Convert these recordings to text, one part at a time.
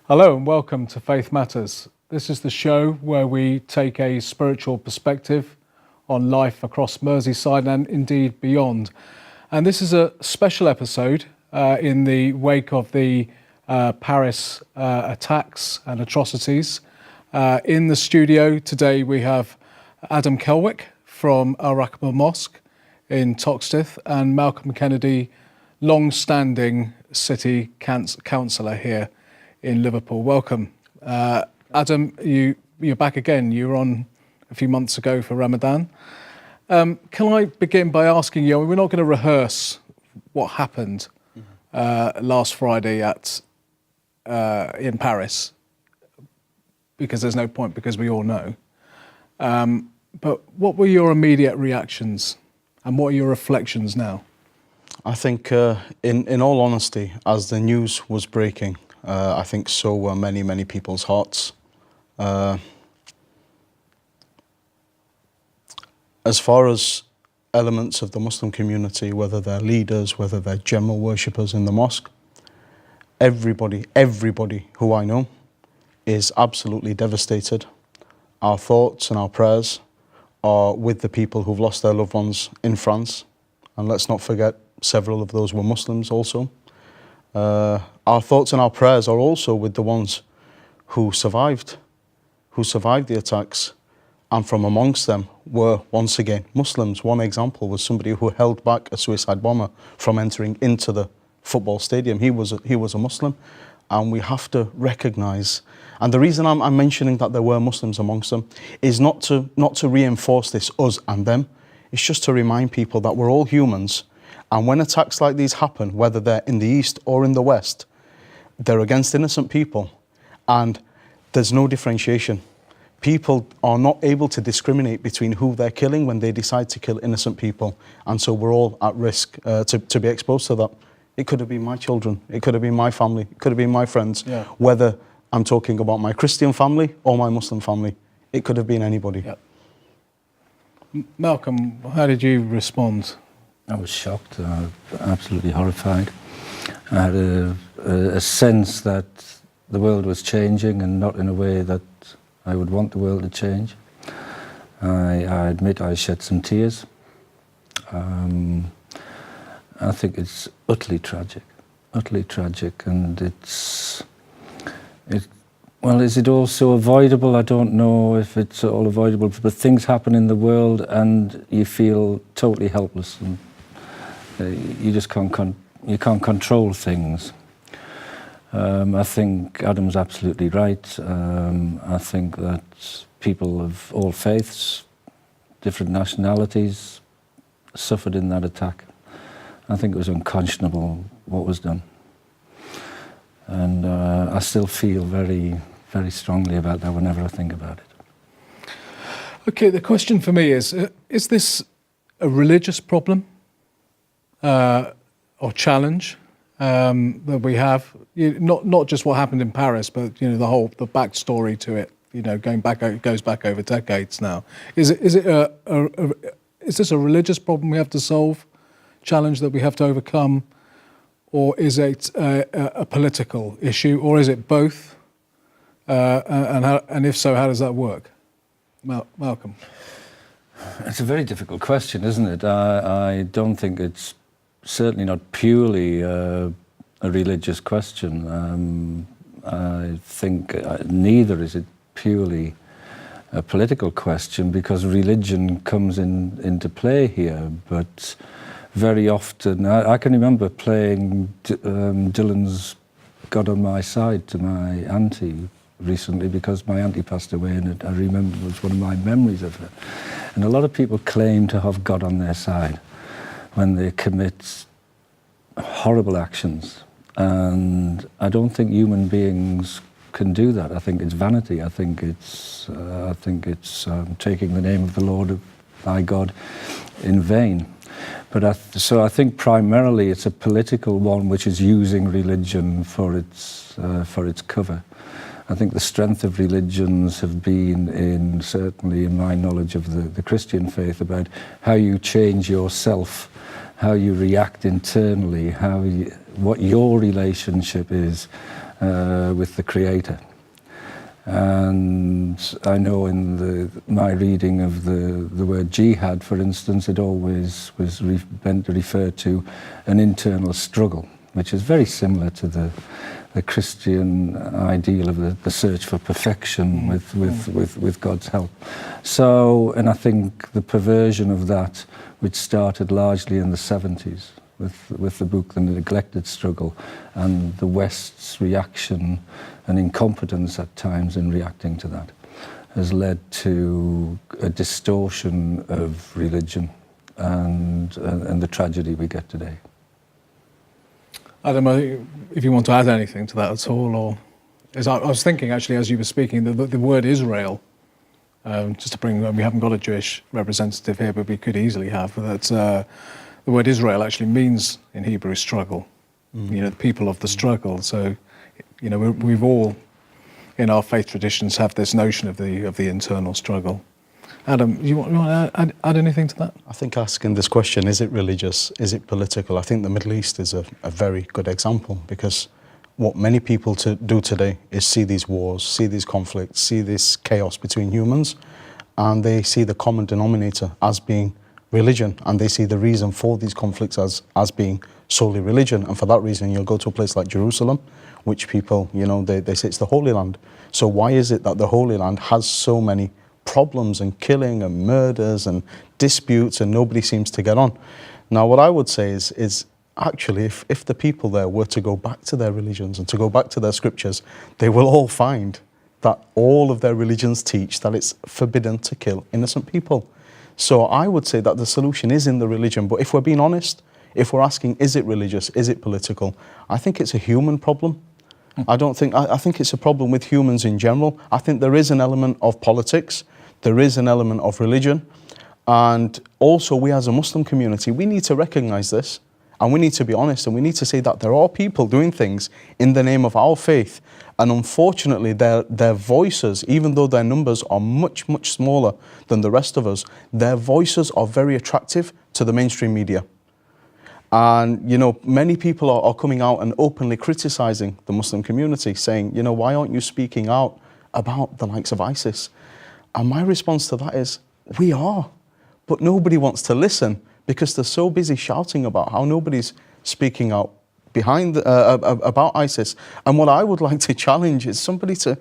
Hello and welcome to Faith Matters. This is the show where we take a spiritual perspective on life across Merseyside and indeed beyond. And this is a special episode in the wake of the Paris attacks and atrocities. In the studio today we have Adam Kelwick from Al Raqaba Mosque in Toxteth and Malcolm Kennedy, long-standing city councillor here in Liverpool. Welcome. Adam, you're back again. You were on a few months ago for Ramadan. Can I begin by asking you, we're not going to rehearse what happened last Friday in Paris, because there's no point, because we all know. But what were your immediate reactions and what are your reflections now? I think, in all honesty, as the news was breaking, I think so were many people's hearts. As far as elements of the Muslim community, whether they're leaders, whether they're general worshippers in the mosque, everybody who I know is absolutely devastated. Our thoughts and our prayers are with the people who've lost their loved ones in France. And let's not forget, several of those were Muslims also. Our thoughts and our prayers are also with the ones who survived the attacks, and from amongst them were once again Muslims. One example was somebody who held back a suicide bomber from entering into the football stadium. He was a Muslim, and we have to recognise. And the reason I'm mentioning that there were Muslims amongst them is not to reinforce this us and them. It's just to remind people that we're all humans. And when attacks like these happen, whether they're in the East or in the West, they're against innocent people. And there's no differentiation. People are not able to discriminate between who they're killing when they decide to kill innocent people. And so we're all at risk to be exposed to that. It could have been my children. It could have been my family. It could have been my friends. Yeah. Whether I'm talking about my Christian family or my Muslim family, it could have been anybody. Yeah. Malcolm, how did you respond? I was shocked, absolutely horrified. I had a sense that the world was changing, and not in a way that I would want the world to change. I admit I shed some tears. I think it's utterly tragic, and well, is it also avoidable? I don't know if it's all avoidable, but things happen in the world and you feel totally helpless, and you just can't control things. I think Adam's absolutely right. I think that people of all faiths, different nationalities, suffered in that attack. I think it was unconscionable what was done. And I still feel very strongly about that whenever I think about it. Okay, the question for me is this a religious problem or challenge that we have? Not just what happened in Paris, but the backstory to it. It goes back over decades now. Is this a religious problem we have to solve, challenge that we have to overcome? Or is it a political issue, or is it both? And if so, how does that work? Malcolm? It's a very difficult question, isn't it? I don't think it's certainly not purely a religious question. I think neither is it purely a political question, because religion comes into play here, but very often, I can remember playing Dylan's God on My Side to my auntie recently, because my auntie passed away, and I remember it was one of my memories of her. And a lot of people claim to have God on their side when they commit horrible actions. And I don't think human beings can do that. I think it's vanity. I think it's taking the name of the Lord, thy God, in vain. But so I think primarily it's a political one, which is using religion for its cover. I think the strength of religions have been certainly in my knowledge of the Christian faith, about how you change yourself, how you react internally, what your relationship is with the Creator. And I know in my reading of the word jihad, for instance, it always was meant to refer to an internal struggle, which is very similar to the Christian ideal of the search for perfection with God's help. So, and I think the perversion of that, which started largely in the 70s, with the book The Neglected Struggle, and the West's reaction and incompetence at times in reacting to that, has led to a distortion of religion and the tragedy we get today. Adam, if you want to add anything to that at all, or I was thinking actually as you were speaking, the word Israel, just to bring, we haven't got a Jewish representative here, but we could easily have that. The word Israel actually means in Hebrew struggle, the people of the struggle. So, we've all in our faith traditions have this notion of the internal struggle. Adam, you want to add anything to that? I think asking this question, is it religious, is it political? I think the Middle East is a very good example, because what many people do today is see these wars, see these conflicts, see this chaos between humans, and they see the common denominator as being religion, and they see the reason for these conflicts as being solely religion. And for that reason, you'll go to a place like Jerusalem, which people, they say it's the Holy Land. So why is it that the Holy Land has so many problems and killing and murders and disputes, and nobody seems to get on? Now, what I would say is actually, if the people there were to go back to their religions and to go back to their scriptures, they will all find that all of their religions teach that it's forbidden to kill innocent people. So I would say that the solution is in the religion. But if we're being honest, if we're asking, is it religious, is it political, I think it's a human problem. I think it's a problem with humans in general. I think there is an element of politics, there is an element of religion, and also we as a Muslim community, we need to recognize this, and we need to be honest, and we need to say that there are people doing things in the name of our faith, and unfortunately their voices, even though their numbers are much, much smaller than the rest of us, their voices are very attractive to the mainstream media. And, many people are coming out and openly criticizing the Muslim community, saying, why aren't you speaking out about the likes of ISIS? And my response to that is, we are, but nobody wants to listen because they're so busy shouting about how nobody's speaking out about ISIS. And what I would like to challenge is somebody to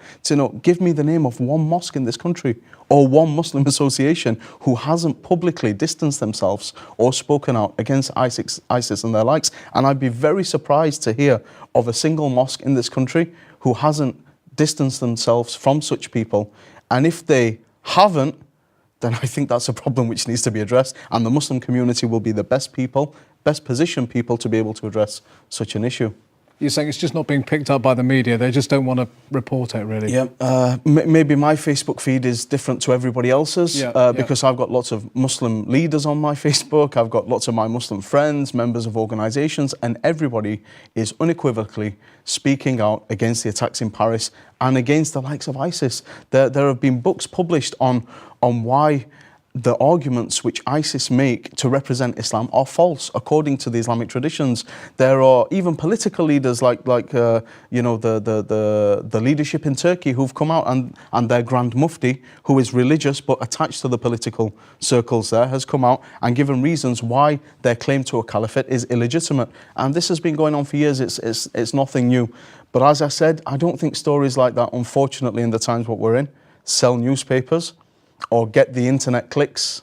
give me the name of one mosque in this country or one Muslim association who hasn't publicly distanced themselves or spoken out against ISIS and their likes. And I'd be very surprised to hear of a single mosque in this country who hasn't distanced themselves from such people. And if they haven't, then I think that's a problem which needs to be addressed, and the Muslim community will be the best positioned people to be able to address such an issue. You're saying it's just not being picked up by the media, they just don't want to report it, really? Yeah, maybe my Facebook feed is different to everybody else's, because I've got lots of Muslim leaders on my Facebook, I've got lots of my Muslim friends, members of organisations, and everybody is unequivocally speaking out against the attacks in Paris and against the likes of ISIS. There have been books published on why the arguments which ISIS make to represent Islam are false according to the Islamic traditions. There are even political leaders like the leadership in Turkey who've come out, and their Grand Mufti, who is religious but attached to the political circles there, has come out and given reasons why their claim to a caliphate is illegitimate. And this has been going on for years. It's nothing new. But as I said, I don't think stories like that, unfortunately, in the times what we're in, sell newspapers or get the internet clicks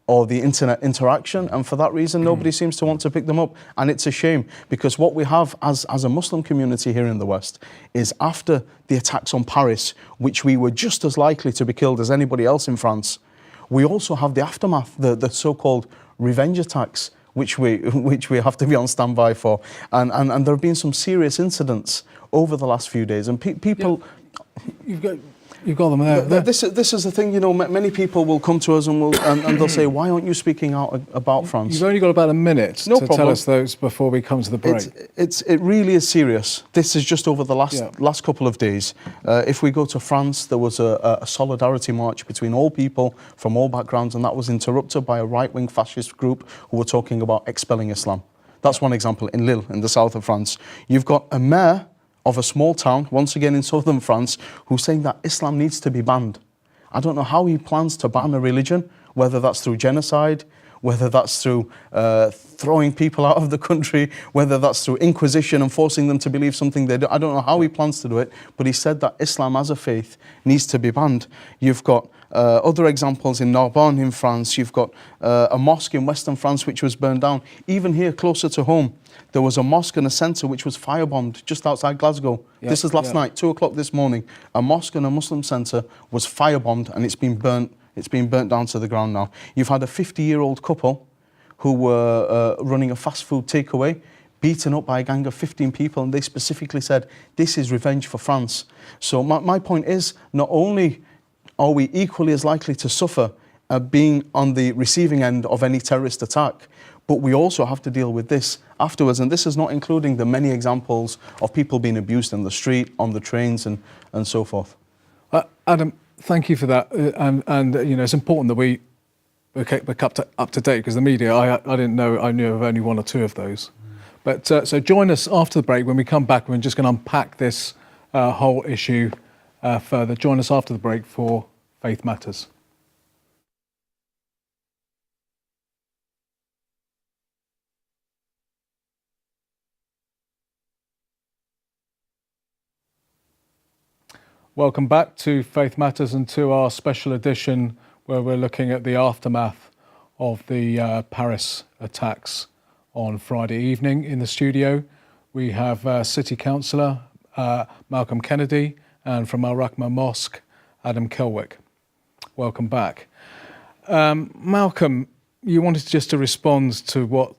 or the internet interaction, and for that reason nobody seems to want to pick them up. And it's a shame, because what we have as a Muslim community here in the West is, after the attacks on Paris, which we were just as likely to be killed as anybody else in France, we also have the aftermath, the so-called revenge attacks, which we have to be on standby for. And there have been some serious incidents over the last few days, and people... Yeah. You've got them there. This is the thing, many people will come to us and they'll say, why aren't you speaking out about France? You've only got about a minute to tell us those before we come to the break. It really is serious. This is just over the last couple of days. If we go to France, there was a solidarity march between all people from all backgrounds, and that was interrupted by a right-wing fascist group who were talking about expelling Islam. That's one example in Lille, in the south of France. You've got a mayor of a small town, once again in southern France, who's saying that Islam needs to be banned. I don't know how he plans to ban a religion, whether that's through genocide, whether that's through throwing people out of the country, whether that's through inquisition and forcing them to believe something they do. I don't know how he plans to do it, but he said that Islam as a faith needs to be banned. You've got other examples in Narbonne in France. You've got a mosque in western France which was burned down. Even here, closer to home, there was a mosque and a centre which was firebombed just outside Glasgow. Yep, This is last night, 2 o'clock this morning. A mosque and a Muslim centre was firebombed, and it's been burnt. It's been burnt down to the ground now. You've had a 50-year-old couple who were running a fast food takeaway, beaten up by a gang of 15 people, and they specifically said, this is revenge for France. So my point is, not only are we equally as likely to suffer being on the receiving end of any terrorist attack, but we also have to deal with this afterwards. And this is not including the many examples of people being abused in the street, on the trains, and so forth. Adam, thank you for that. And you know, it's important that we're kept up to date, because the media, I didn't know, I knew of only 1 or 2 of those. But so join us after the break. When we come back, we're just going to unpack this whole issue further. Join us after the break for Faith Matters. Welcome back to Faith Matters and to our special edition where we're looking at the aftermath of the Paris attacks on Friday evening. In the studio, we have City Councillor Malcolm Kennedy, and from Al Rahma Mosque, Adam Kelwick. Welcome back. Malcolm, you wanted just to respond to what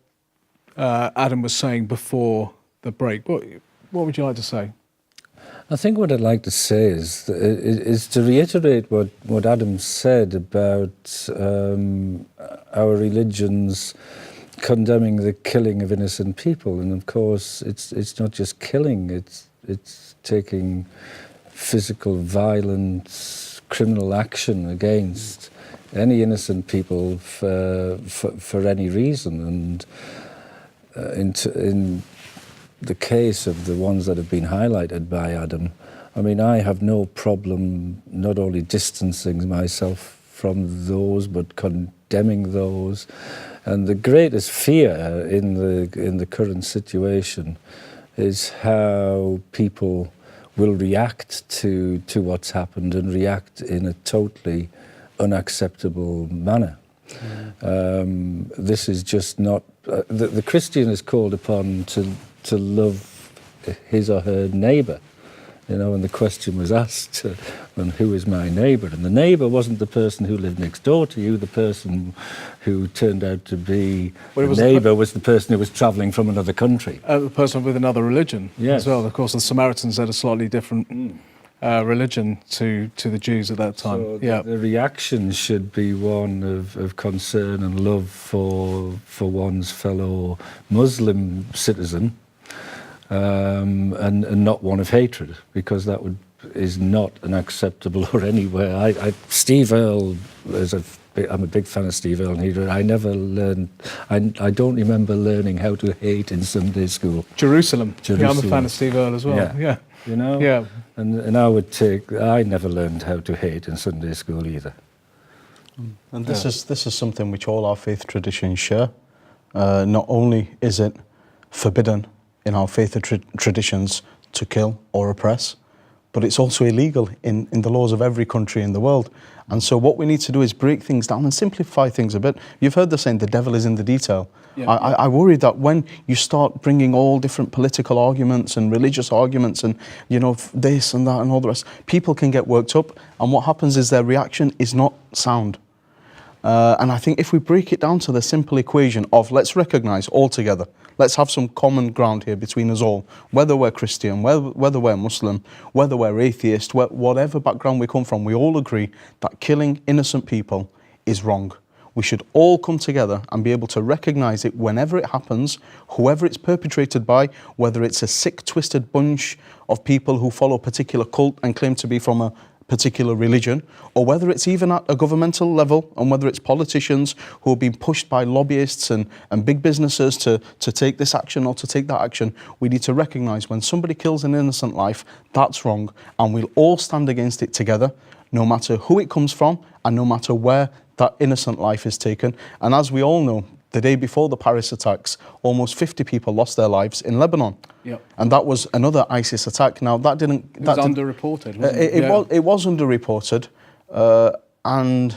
Adam was saying before the break. What would you like to say? I think what I'd like to say is to reiterate what Adam said about our religions condemning the killing of innocent people, and of course it's not just killing; it's taking physical violence, criminal action against any innocent people for any reason, and in the case of the ones that have been highlighted by Adam, I mean, I have no problem not only distancing myself from those, but condemning those. And the greatest fear in the current situation is how people will react to what's happened, and react in a totally unacceptable manner. This is just not... the Christian is called upon to love his or her neighbour, you know, and the question was asked, and who is my neighbour? And the neighbour wasn't the person who lived next door to you. The person who turned out to be the neighbour was the person who was travelling from another country. The person with another religion, yes, as well. Of course, the Samaritans had a slightly different religion to the Jews at that time. So the reaction should be one of concern and love for one's fellow Muslim citizen, and not one of hatred, because that is not an acceptable or anywhere. Steve Earle, I'm a big fan of Steve Earle, and I never learned, I don't remember learning how to hate in Sunday school. Jerusalem. Yeah, I'm a fan of Steve Earle as well. Yeah. You know? Yeah. And I never learned how to hate in Sunday school either. And this is something which all our faith traditions share. Not only is it forbidden in our faith traditions to kill or oppress, but it's also illegal in the laws of every country in the world. And so what we need to do is break things down and simplify things a bit. You've heard the saying, the devil is in the detail. Yeah. I worry that when you start bringing all different political arguments and religious arguments and, you know, this and that and all the rest, people can get worked up, and what happens is their reaction is not sound. And I think if we break it down to the simple equation of let's recognise all together, let's have some common ground here between us all, whether we're Christian, whether we're Muslim, whether we're atheist, whatever background we come from, we all agree that killing innocent people is wrong. We should all come together and be able to recognise it whenever it happens, whoever it's perpetrated by, whether it's a sick, twisted bunch of people who follow a particular cult and claim to be from a particular religion, or whether it's even at a governmental level, and whether it's politicians who are being pushed by lobbyists and big businesses to take this action or to take that action, we need to recognise when somebody kills an innocent life, that's wrong, and we'll all stand against it together, no matter who it comes from and no matter where that innocent life is taken. And as we all know, the day before the Paris attacks, almost 50 people lost their lives in Lebanon. Yep. And that was another ISIS attack. Now, that didn't... It was underreported, wasn't it? It was underreported. And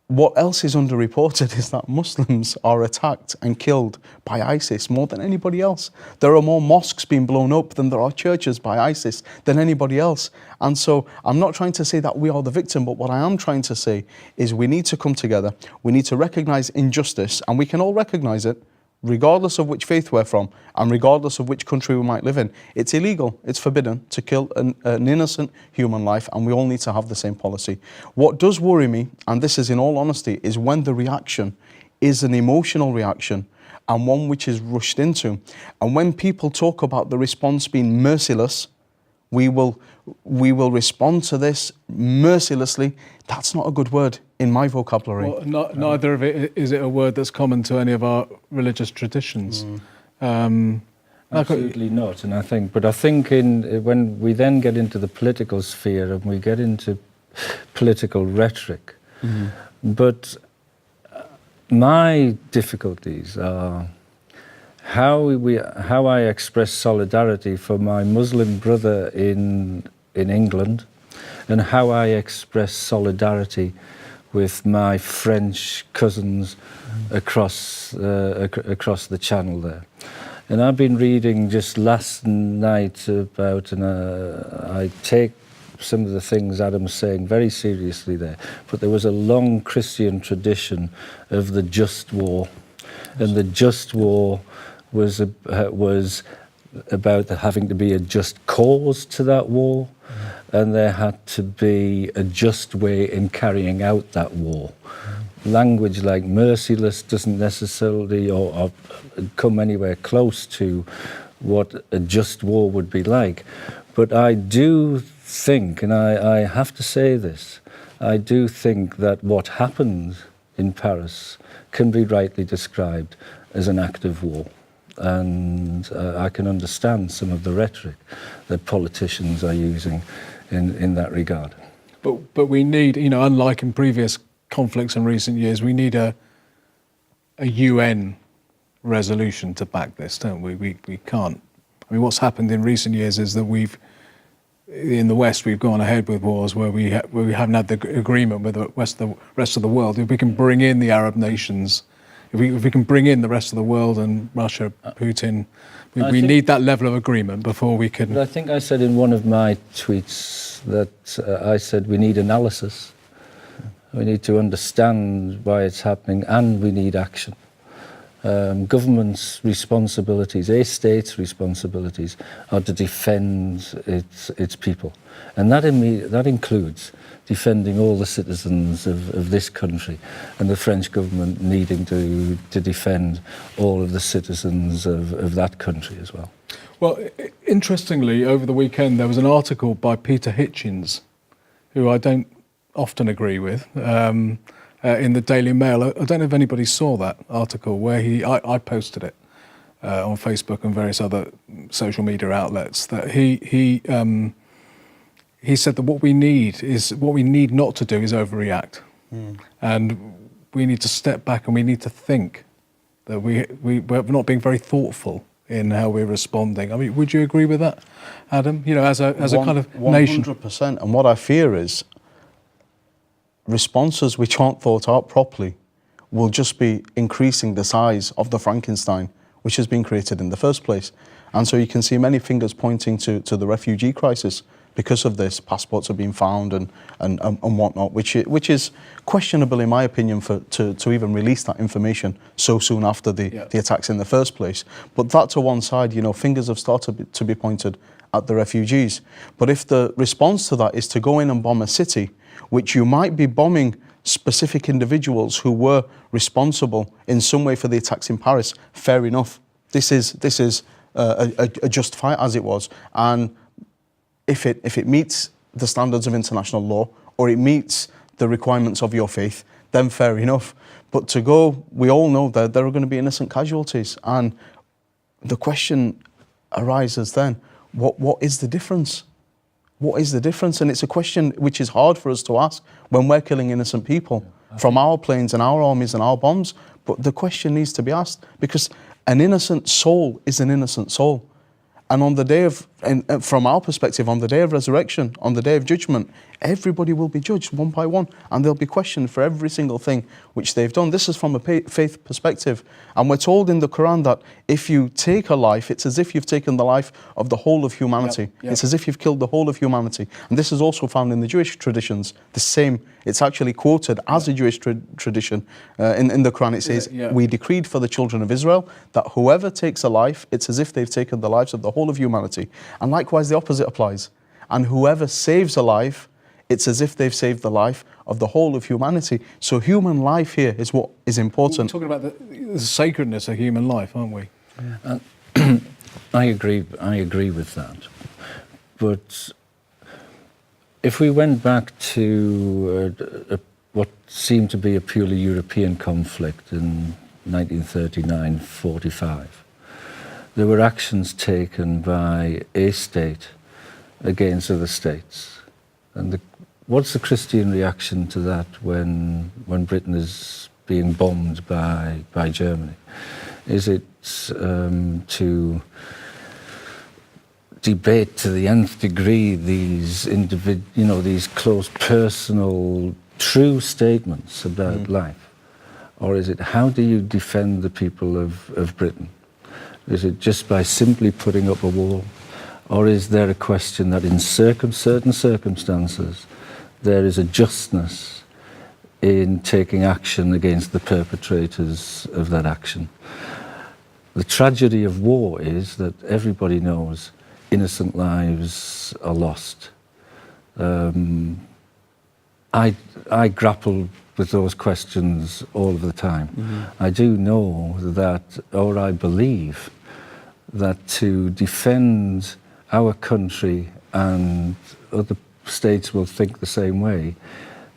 what else is underreported is that Muslims are attacked and killed by ISIS more than anybody else. There are more mosques being blown up than there are churches by ISIS than anybody else. And so I'm not trying to say that we are the victim, but what I am trying to say is we need to come together. We need to recognise injustice, and we can all recognise it, regardless of which faith we're from and regardless of which country we might live in. It's illegal, it's forbidden to kill an innocent human life, and we all need to have the same policy. What does worry me, and this is in all honesty, is when the reaction is an emotional reaction and one which is rushed into. And when people talk about the response being merciless, we will respond to this mercilessly. That's not a good word in my vocabulary. Well, neither of it is it a word that's common to any of our religious traditions. Absolutely not. And I think when we then get into the political sphere and we get into political rhetoric, but my difficulties are how I express solidarity for my Muslim brother in England, and how I express solidarity with my French cousins across the channel there. And I've been reading just last night about, and I take some of the things Adam's saying very seriously there, but there was a long Christian tradition of the just war, and the just war was about there having to be a just cause to that war, and there had to be a just way in carrying out that war. Language like merciless doesn't necessarily or come anywhere close to what a just war would be like. But I do think, and I have to say this, I do think that what happened in Paris can be rightly described as an act of war. And I can understand some of the rhetoric that politicians are using in that regard. But we need, unlike in previous conflicts in recent years, we need a UN resolution to back this, don't we? We can't. I mean, what's happened in recent years is that in the West, we've gone ahead with wars where we haven't had the agreement with the rest of the world. If we can bring in the Arab nations, if we can bring in the rest of the world and Russia, Putin, we need that level of agreement before we can... But I think I said in one of my tweets that I said we need analysis. We need to understand why it's happening, and we need action. Government's responsibilities, a state's responsibilities, are to defend its people. And that includes defending all the citizens of this country, and the French government needing to defend all of the citizens of that country as well. Well, interestingly, over the weekend there was an article by Peter Hitchens, who I don't often agree with, in the Daily Mail. I don't know if anybody saw that article where I posted it on Facebook and various other social media outlets, that he said that what we need not to do is overreact, and we need to step back and we need to think that we're not being very thoughtful in how we're responding. I mean, would you agree with that, Adam? As a kind of nation. 100%. And what I fear is responses which aren't thought out properly will just be increasing the size of the Frankenstein which has been created in the first place. And so you can see many fingers pointing to the refugee crisis because of this. Passports are being found and whatnot, which is questionable in my opinion to even release that information so soon after the attacks in the first place. But that to one side, fingers have started to be pointed at the refugees. But if the response to that is to go in and bomb a city, which you might be bombing specific individuals who were responsible in some way for the attacks in Paris, fair enough. This is a just fight, as it was. And if it meets the standards of international law or it meets the requirements of your faith, then fair enough. But to go, we all know that there are going to be innocent casualties. And the question arises then, what is the difference? What is the difference? And it's a question which is hard for us to ask when we're killing innocent people from our planes and our armies and our bombs. But the question needs to be asked, because an innocent soul is an innocent soul. And on the day of, and from our perspective, on the day of resurrection, on the day of judgment, everybody will be judged one by one, and they'll be questioned for every single thing which they've done. This is from a faith perspective. And we're told in the Quran that if you take a life, it's as if you've taken the life of the whole of humanity. Yep. It's as if you've killed the whole of humanity. And this is also found in the Jewish traditions. The same, it's actually quoted as a Jewish tradition. In the Quran it says, we decreed for the children of Israel that whoever takes a life, it's as if they've taken the lives of the whole of humanity. And likewise the opposite applies. And whoever saves a life, it's as if they've saved the life of the whole of humanity. So human life here is what is important. We're talking about the sacredness of human life, aren't we? Yeah. I agree with that. But if we went back to what seemed to be a purely European conflict in 1939-45, there were actions taken by a state against other states. And what's the Christian reaction to that when Britain is being bombed by Germany? Is it to debate to the nth degree these these close, personal, true statements about life? Or is it, how do you defend the people of Britain? Is it just by simply putting up a wall? Or is there a question that in certain circumstances there is a justness in taking action against the perpetrators of that action? The tragedy of war is that everybody knows innocent lives are lost. I grapple with those questions all of the time. I do know that, or I believe, that to defend our country, and other states will think the same way,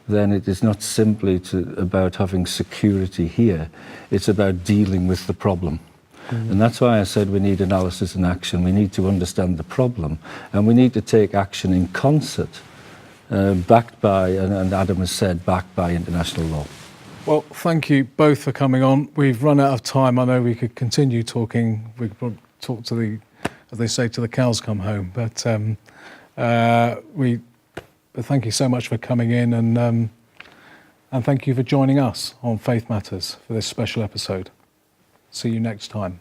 then it is not simply about having security here, it's about dealing with the problem. And that's why I said we need analysis and action. We need to understand the problem, and we need to take action in concert, backed by, and Adam has said, backed by international law. Well, thank you both for coming on. We've run out of time. I know we could continue talking. We could probably talk to the, as they say, to the cows come home. But thank you so much for coming in, and thank you for joining us on Faith Matters for this special episode. See you next time.